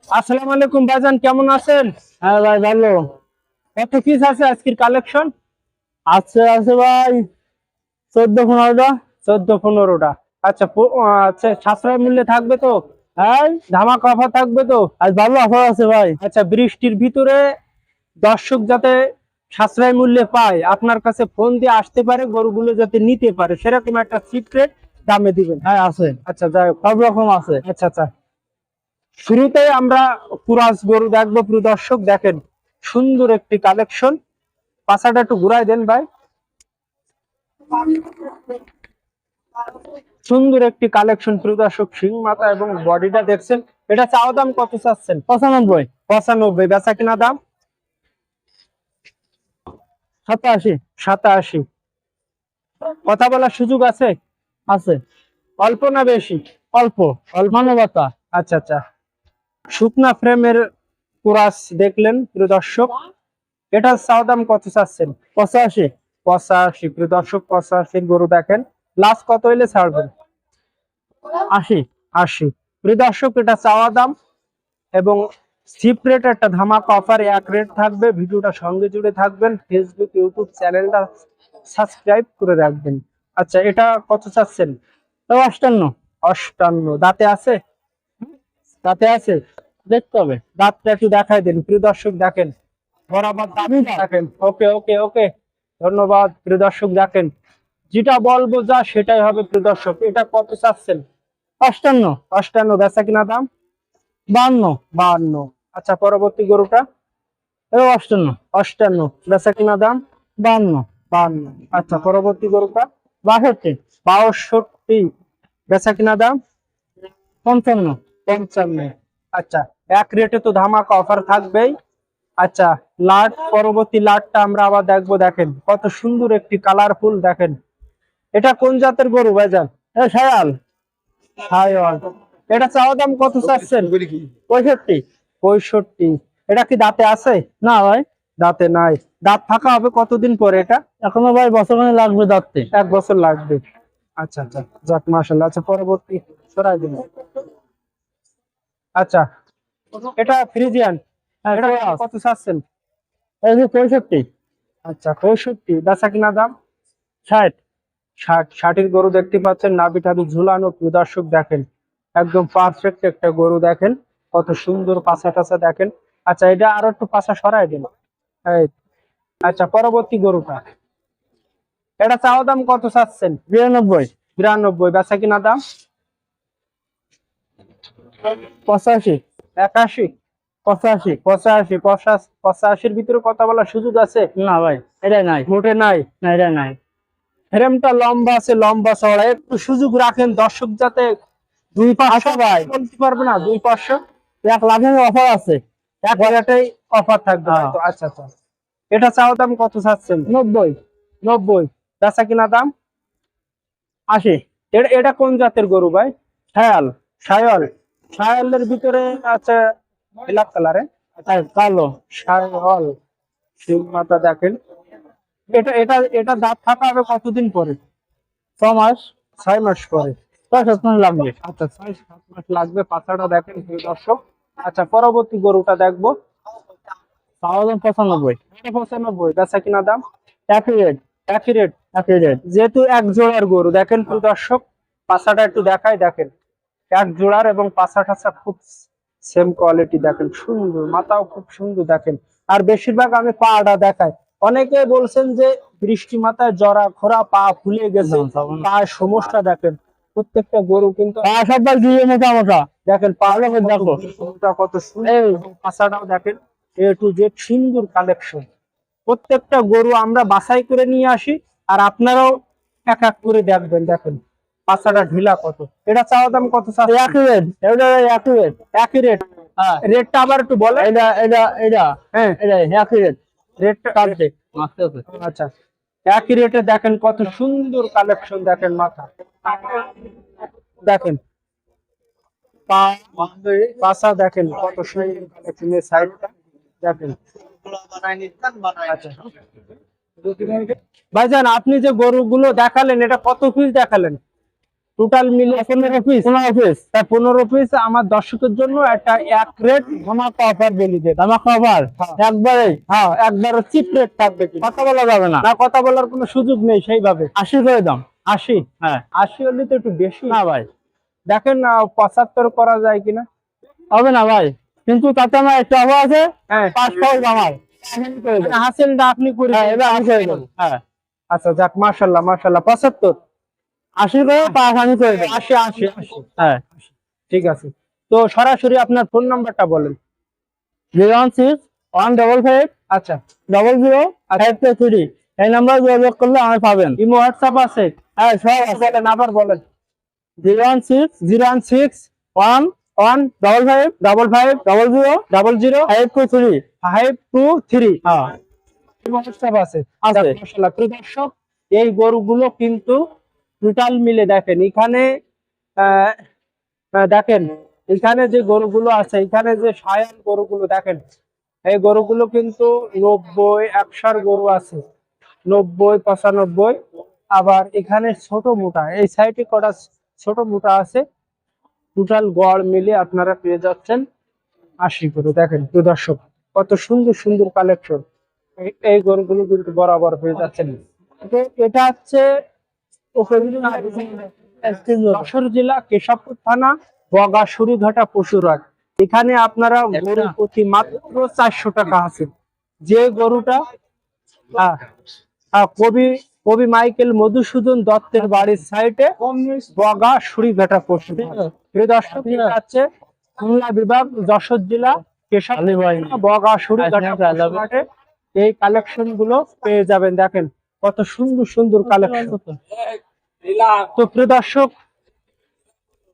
আসসালামু আলাইকুম ভাইজান, কেমন আছেন? হ্যাঁ ভাই ভালো। কত পিস আছে আজকের কালেকশন? আছে আছে ভাই 14-15টা। 14-15টা। আচ্ছা, আচ্ছা, সাশ্রয় মূল্যে থাকবে তো? হ্যাঁ ধামাকা অফার থাকবে তো? আজ ভালো অফার আছে ভাই। আচ্ছা, বৃষ্টির ভিতরে দর্শক যাতে সাশ্রয় মূল্যে পায়, আপনার কাছে ফোন দিয়ে আসতে পারে, গরুগুলো যাতে নিতে পারে, সেরকম একটা সিক্রেট দামে দিবেন। হ্যাঁ আছে, আচ্ছা, যাই হোক। সব রকম আছে। আচ্ছা আচ্ছা, শুরুতে আমরা কুরাস গরু দেখবো। প্রিয় দর্শক দেখেন, সুন্দর একটি কালেকশন। পাছাটা একটু ঘুরাই দেন ভাই। সুন্দর একটি কালেকশন প্রিয় দর্শক, সিং মাথা এবং বডিটা দেখছেন। এটা চাওয়া দাম কত চাচ্ছেন? 95, 95। বেচা কিনা দাম? 87 87। কথা বলার সুযোগ আছে? আছে। অল্প না বেশি? অল্প অল্প মানবতা। আচ্ছা আচ্ছা, শুকনা ফ্রেমের কুরাস দেখলেন প্রিয় দর্শক। এটা চাওয়া দাম কত চাচ্ছেন? 85, 85। প্রিয় দর্শক, 85 গরু দেখেন। লাস্ট কত হইলে ছাড়বেন? 80। 80। প্রিয় দর্শক, এটা চাওয়া দাম এবং সিপ্রেট একটা ধামাকা অফার এক রেট থাকবে। ভিডিওটা সঙ্গে জুড়ে থাকবেন, ফেসবুক ইউটিউব চ্যানেলটা সাবস্ক্রাইব করে রাখবেন। আচ্ছা, এটা কত চাচ্ছেন? 58 58। দাঁতে আছে? দাঁতে আছে? দেখতে হবে। দাঁতটা একটু দেখাই দেন প্রিয় দর্শক। দেখেন বরাবর দাঁত দেখেন। ওকে ওকে ওকে, ধন্যবাদ প্রিয় দর্শক। দেখেন, যেটা বলবো যা সেটাই হবে প্রিয় দর্শক। এটা কত চাচ্ছেন? 58, 58। বেচা কিনা দাম? 52, 52। আচ্ছা, পরবর্তী গরুটা? 58, 58। বেচা কিনা দাম? 52, 52। আচ্ছা, পরবর্তী গরুটা? 62, 62। বেচা কিনা দাম? 55, 55। আচ্ছা, এক রেটে তো ধামাকা অফার থাকবেই। আচ্ছা, লাট, পরবর্তী লাটটা আমরা আবার দেখবো। দেখেন কত সুন্দর একটি কালারফুল। দেখেন, এটা কোন জাতের গরু ভাইজান? শায়াল সাইওয়াল। এটা চাওয়া দাম কত চাচ্ছেন? 65। 65। এটা কি দাঁতে আছে? না ভাই, দাঁতে নাই। দাঁত ফাঁকা হবে কতদিন পরে এটা? এখনো ভাই বছরখানে লাগবে দাঁততে। 1 বছর লাগবে। আচ্ছা আচ্ছা, যাক মাশাআল্লাহ। আচ্ছা, পরবর্তী সরাই দিন। আচ্ছা, এটা ফ্রিজিয়ান। হ্যাঁ এটা কত চাচ্ছেন? এই যে 65, আচ্ছা, 65। বেচা কিনা দাম? 60। 60। 60 গরু দেখতে পাচ্ছেন, নাভি টাভি ঝুলানো প্রিয় দর্শক। দেখেন একদম পারফেক্ট একটা গরু। দেখেন কত সুন্দর পাছা টাছা দেখেন। আচ্ছা, এটা আরো একটু পাছা সরাই দিন। এই, আচ্ছা, পরবর্তী গরুটা? এটা চাওয়া দাম কত চাচ্ছেন? 92, 92। বেচা কিনা দাম? 85, 81। 85। 85। 85-85-এর ভিতরে কথা বলার সুযোগ আছে? না ভাই, এটাই নাই। মোটে নাই। না এটা নাই। ফ্রেমটা লম্বা আছে, লম্বা চওড়া। একটু সুযোগ রাখেন দর্শক যাতে 2-500 আচ্ছা ভাই, বলতে পারবে না? 2-500 1 লাখের অফার আছে। এক জায়গাটাই অফার থাকবে হ্যাঁ। হয়তো। আচ্ছা আচ্ছা, এটা চাওয়া দাম কত চাচ্ছেন? 90, 90। বেচা কিনা দাম? 80। এটা এটা কোন জাতের গরু ভাই? শায়াল সায়ল। সায়লের ভিতরে আছে ব্ল্যাক কালারে। আর কালো। সায়ল, সিং মাথা দেখেন। এটা এটা এটা দাঁত ফাঁকা হবে কতদিন পরে? 6 মাস, 6 মাস পরে। 6-7 মাস লাগবে। আচ্ছা, 6-7 মাস লাগবে। পাছাটা দেখেন প্রিয় দর্শক। আচ্ছা, পরবর্তী গরুটা দেখবো। পাওয়া দাম 95। এটা 95। বেচা কিনা দাম? একই রেট, একই রেট। একই রেট। যেহেতু এক জোড়ার গরু, দেখেন প্রিয় দর্শক, পাছাটা একটু দেখাই। দেখেন এক জোড়ার এবং পাছা টাছা খুব সেম কোয়ালিটি। দেখেন সুন্দর, মাথাও খুব সুন্দর। দেখেন, আর বেশিরভাগ আমি পাটা দেখাই। অনেকে বলছেন যে বৃষ্টি মাথায় জরা খোরা, পা ফুলে গেছে, পায়ের সমস্যা। দেখেন প্রত্যেকটা গরু কিন্তু সবাই দিয়ে মোটা মোটা। দেখেন পাগুলো দেখো, কত সুন্দর এবং পাছাটাও দেখেন। এ টু জেড সুন্দর কালেকশন। প্রত্যেকটা গরু আমরা বাছাই করে নিয়ে আসি, আর আপনারাও এক এক করে দেখবেন। দেখেন পাছাটা ঢিলা কত। এটা চাওয়া দাম কত? একই রেট, এটা একই রেট। একই রেট। হ্যাঁ, রেটটা আবার একটু বলে। এটা হ্যাঁ, এটা একই রেট। রেটটা। কাটছে মাছতে আছে। আচ্ছা, একই রেটে। দেখেন কত সুন্দর কালেকশন। দেখেন মাথা, দেখেন পা, পাছা দেখেন কত সুন্দর কালেকশনের সাইডটা দেখেন। আচ্ছা ভাইজান, আপনি যে গরুগুলো দেখালেন, এটা কত পিস দেখালেন? টোটাল মিলে 15 পিস। 15 পিস। তাই 15 পিস আমার দর্শকের জন্য একটা এক রেট ধামাকা অফার বলি দেন। আমাকে আবার একবারে হ্যাঁ, একবারে চিপ রেট থাকবে কিন্তু। কথা বলা যাবে না। না, কথা বলার কোনো সুযোগ নেই সেইভাবে। 80 করে দাম। 80? হ্যাঁ 80 হলে তো একটু বেশি। না ভাই, দেখেন 75 করা যায় কিনা। হবে না ভাই, কিন্তু তাতে আমার একটা অফার আছে। হ্যাঁ, 500 আমার হাসেনটা আপনি করে হ্যাঁ, দিন। এবার আমি করে দেবো। হ্যাঁ আচ্ছা যাক, মাশাআল্লাহ মাশাআল্লাহ। 75? 80 করে 5 আমি করে দেবো। 80 80 80। হ্যাঁ ঠিক আছে, তো সরাসরি আপনার ফোন নাম্বারটা বলেন। 016 155 আচ্ছা, 00 523। এই নাম্বার যোগাযোগ করলে আমায় পাবেন। ইমো হোয়াটসঅ্যাপ আছে? হ্যাঁ সব আছে। বলেন, আবার বলেন। 016 016 1 155 55 00 00 523। 523। হ্যাঁ ইমো হোয়াটসঅ্যাপ আছে? আছে। যাক, মাশাআল্লাহ। প্রিয় দর্শক, এই গরুগুলো কিন্তু টোটাল মিলে দেখেন এখানে আহ, দেখেন এখানে যে গরুগুলো আছে, এখানে যে সায়ান গরুগুলো দেখেন, এই গরুগুলো কিন্তু 90 100 গরু আছে, 90 95। আবার এখানে ছোট মোটা এই সাইডে কটা ছোট মোটা আছে। টোটাল গড় মিলে আপনারা পেয়ে যাচ্ছেন 80 করে। দেখেন প্রিয় দর্শক, কত সুন্দর সুন্দর কালেকশন। এই গরুগুলো কিন্তু বরাবর পেয়ে যাচ্ছেন। তো এটা হচ্ছে যশোর জেলা কেশবপুর থানা বগাসুরিঘাটা পশুরহাট। এখানে আপনারা গরু প্রতি মাত্র 400 টাকা আছে। যে গরুটা কবি কবি মাইকেল মধুসূদন দত্তের বাড়ির সাইডে বগাসুরিঘাটা পশুরহাট। প্রিয় দর্শক, এটা হচ্ছে খুলনা বিভাগ যশোর জেলা কেশবপুর বগাসুরিঘাটা পশুরহাটে এই কালেকশন গুলো পেয়ে যাবেন। দেখেন কত সুন্দর সুন্দর কালেকশন। তো প্রিয় দর্শক,